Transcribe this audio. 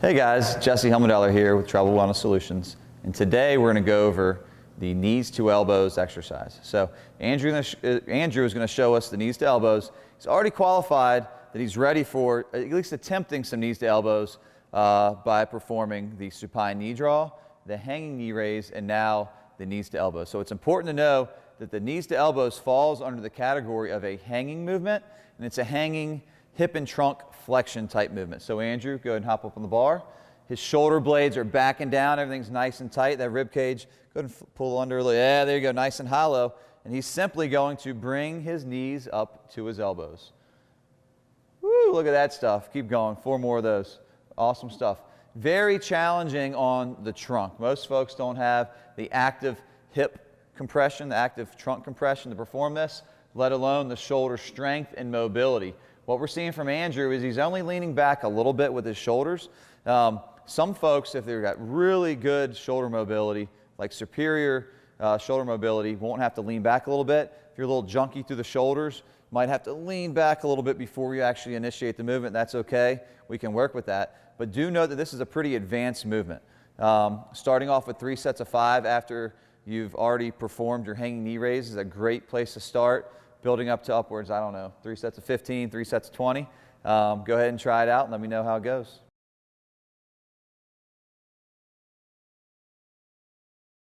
Hey guys, Jesse Hilmandolar here with TREBEL Wellness Solutions, and today we're going to go over the knees to elbows exercise. So Andrew is going to show us the knees to elbows. He's already qualified that he's ready for at least attempting some knees to elbows by performing the supine knee draw, the hanging knee raise, and now the knees to elbows. So it's important to know that the knees to elbows falls under the category of a hanging movement, and it's a hanging hip and trunk flexion type movement. So Andrew, go ahead and hop up on the bar. His shoulder blades are backing down. Everything's nice and tight. That rib cage, go ahead and pull under a little. Yeah, there you go, nice and hollow. And he's simply going to bring his knees up to his elbows. Woo, look at that stuff. Keep going. 4 more of those. Awesome stuff. Very challenging on the trunk. Most folks don't have the active hip compression, the active trunk compression to perform this, let alone the shoulder strength and mobility. What we're seeing from Andrew is he's only leaning back a little bit with his shoulders. Some folks, if they've got really good shoulder mobility, like superior shoulder mobility, won't have to lean back a little bit. If you're a little junky through the shoulders, might have to lean back a little bit before you actually initiate the movement. That's okay. We can work with that. But do know that this is a pretty advanced movement. Starting off with 3 sets of 5 after you've already performed your hanging knee raise is a great place to start. Building up to upwards, I don't know, 3 sets of 15, 3 sets of 20. Go ahead and try it out and let me know how it goes.